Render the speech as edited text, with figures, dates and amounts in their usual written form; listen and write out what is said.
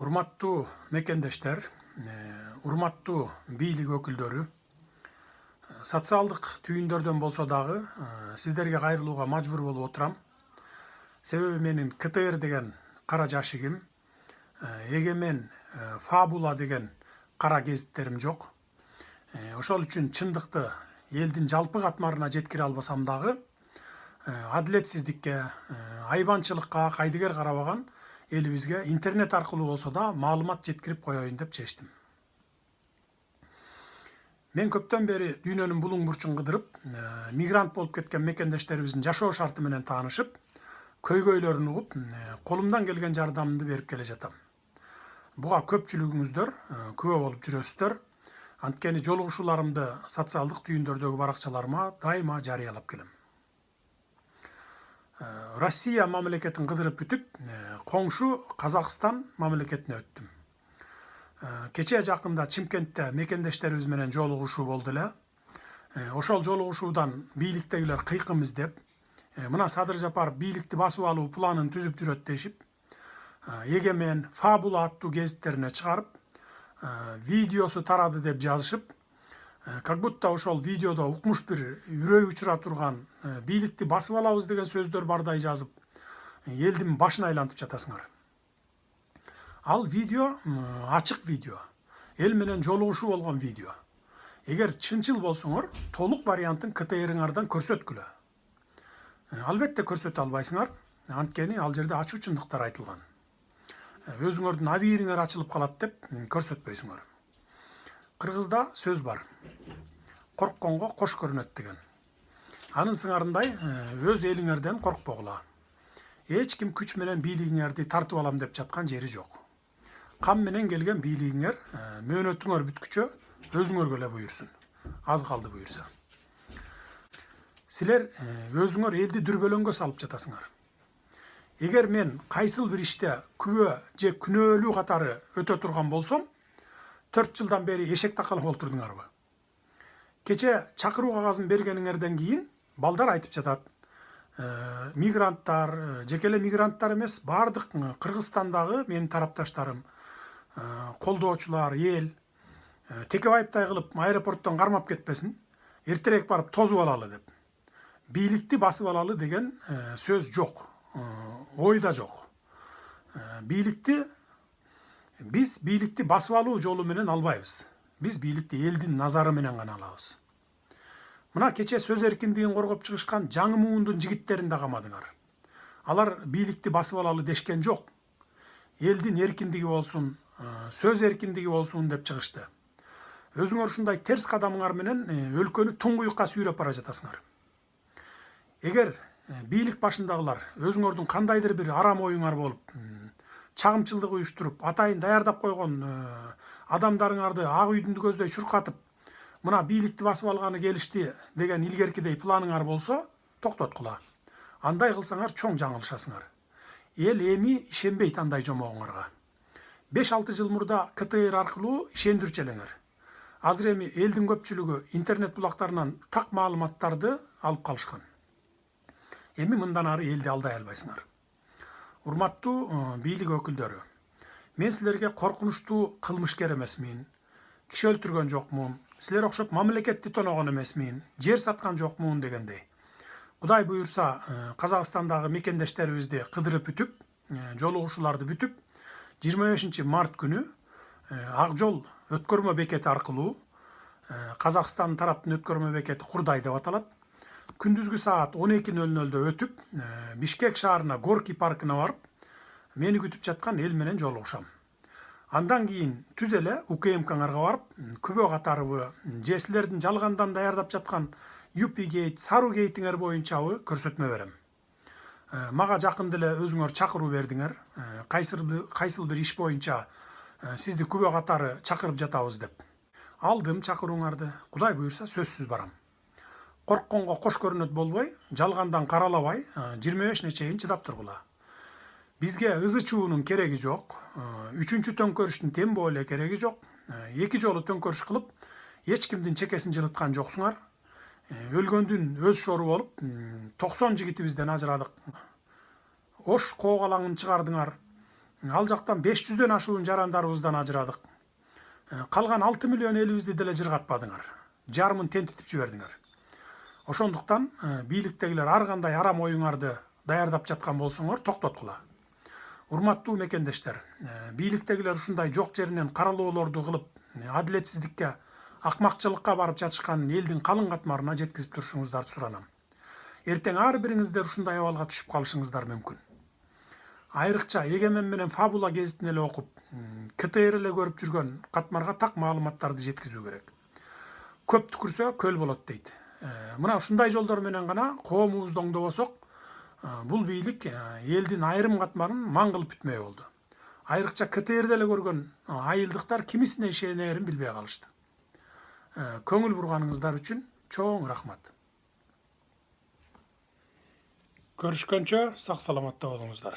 Урматтуу мекендештер, урматтуу бийлик өкүлдөрү, социалдык түйүндөрдөн болсо дагы сиздерге кайрылууга мажбур болуп отурам. Себеби менин КТР деген кара жашигим, Егемен, Фабула деген кара гезиттерим жок. Ошол үчүн чындыкты элдин жалпы катмарына жеткире албасам дагы, адилетсиздикке, айбанчылыкка кайдыгер карабаган элибизге интернет аркылуу болсо да маалымат жеткирип коеюн деп чечтим. Мен көптөн бери дүйнөнүн булуң бурчун кыдырып, мигрант болуп кеткен мекендештерибиздин жашоо шарты менен таанышып, көйгөйлөрүн угуп, колумдан келген жардамымды берип келе жатам. Буга көпчүлүгүңүздөр күбө болуп жүрөсүздөр. Анткени жолугушууларымды социалдык түйүндөрдөгү баракчаларыма дайыма жарыялап келем. Россия мамлекетин кыдырып бүтүп, коңшу Казакстан мамлекетине өттүм. Кече жакында Чимкентте мекендештерибиз менен жолугушуу болду эле. Ошол жолугушуудан бийликтегилер кыйкым издеп, мына Садыр Жапар бийликти басып алуу планын түзүп жүрөт дешип, Егемен, Фабула аттуу гезиттерине чыгарып, видеосу тарады деп жазышып, как будто ошол видеодо укмуш бир үрөй учура турган бийликти басып алабыз деген сөздөр бардай жазып, элдин башын айлантып жатасыңар. Ал видео ачык видео, эл менен жолугушуу болгон видео. Эгер чынчыл болсоңор, толук вариантын КТРиңардан көрсөткүлө. Албетте көрсөтө албайсыңар, анткени ал жерде ачуу чындыктар айтылган. Өзүңөрдүн абийириңер ачылып калат деп көрсөтпөйсүңөр. Кыргызда сөз бар. Коркконго кош көрүнөт деген. Анын сыңарындай өз элиңерден коркпогула. Эч ким күч менен бийлигиңерди тартып алам деп жаткан жери жок. Кам менен келген бийлигиңер мөөнөтүңөр бүткүчө өзүңөргө эле буйрсун. Аз калды буйрса. Силер өзүңөр элди дүрбөлөңгө салып жатасыңар. Эгер мен кайсыл бир иште күбө же күнөөлүү катары өтө турган болсом, 4 жылдан бери эшек такалап олтурдуңарбы? Кече чакыруу кагазын бергениңерден кийин балдар айтып жатат. Мигранттар, жекеле мигранттар эмес, бардык Кыргызстандагы менин тарапташтарым, колдоочулар, эл Текебаевтай кылып аэропорттон кармап кетпесин, эртерээк барып тозуп алалы деп. Бийликти басып алалы деген сөз жок, ойда жок. Биз бийликти басып алуу жолу менен албайбыз. Биз бийликти элдин назары менен гана алабыз. Мына кече сөз эркиндигин коргоп чыгышкан жаңы муундун жигиттерин да камадыңар. Алар бийликти басып алалы дешкен жок. Элдин эркиндиги болсун, сөз эркиндиги болсун деп чыгышты. Өзүңөр ушундай терс кадамыңар менен өлкөнү туңгуюкка сүйрөп бара жатасыңар. Эгер бийлик башындагылар өзүңөрдүн кандайдыр бир арам оюңар болуп, чагымчылдык уюштуруп, атайын даярдап койгон адамдарыңарды ак үйдүн көздөй чуркатып, мына бийликти басып алганы келишти деген илгеркидей планыңар болсо, токтоткула. Андай кылсаңар чоң жаңылышасыңар. Эл эми ишенбейт андай жомогуңарга. 5-6 жыл мурда КТР аркылуу ишендирчү элеңер. Азыр эми элдин көпчүлүгү интернет булактарынан так маалыматтарды алып калышкан. Эми мындан ары элди алдай албайсыңар. Урматтуу бийлик өкүлдөрү, мен силерге коркунучтуу кылмышкер эмесмин, киши өлтүргөн жокмун, силер окшоп мамлекетти тоногон эмесмин, жер саткан жокмун дегендей. Кудай буйрса, Казакстандагы мекендештерибизди кыдырып бүтүп, жолугушууларды бүтүп, 25 март күнү Ак жол өткөрмө бекети аркылуу, Казакстан тараптын өткөрмө бекети Курдай деп аталат, күндүзгү саат 12:00 өтүп, Бишкек шаарына Горки паркына барып, мени күтүп жаткан эл менен жолугушам. Андан кийин түз эле УКМКңарга барып, күбө катарыбы, же силердин жалгандан даярдап жаткан Юпи гейт, Сару гейтиңер боюнчабы көрсөтмө берем. Мага жакын деле өзүңөр чакыруу бердиңер, кайсыл бир иш боюнча сизди күбө катары чакырып жатабыз деп. Алдым чакырууңарды, Кудай буйрса сөзсүз барам. Коркконго кош көрүнөт болбой, жалгандан каралабай, 25 чейин чыдап тургула. Бизге ызы чуунун кереги жок, 3-чү төңкөрүштүн тембоо эле кереги жок. 2 жолу төңкөрүш кылып, эч кимдин чекесин жылыткан жоксуңар. Өлгөндүн өз шору болуп, 90 жигитибизден ажырадык. Ош коогалаңын чыгардыңар. Ал жактан 500дөн ашуун жарандарыбыздан ажырадык. Калган 6 миллион элибизди деле жыргатпадыңар. Жарымын тентитип жибердиңер. Ошондуктан бийликтегилер ар кандай арам оюңарды даярдап жаткан болсоңор токтоткула. Урматтуу мекендештер, бийликтегилер ушундай жок жеринен каралоолорду кылып, адилетсиздикке, акмакчылыкка барып жатышкан элдин калың катмарына жеткизип турушуңуздарды суранам. Эртең ар бириңиздер ушундай абалга түшүп калышыңыздар мүмкүн. Айрыкча Егемен менен Фабула гезитин эле окуп, КТР эле көрүп жүргөн катмарга так маалыматтарды жеткизүү керек. Көп түкүрсө көл болот дейт. Мына ушундай жолдор менен гана коомубузду оңдобосок, бул бийлик элдин айрым катмарын маң кылып бүтмөй болду. Айрыкча КТРди эле көргөн айылдыктар кимисине ишенерин билбей калышты. Көңүл бурганыңыздар үчүн чоң рахмат. Көрүшкөнчө сак саламатта болуңуздар.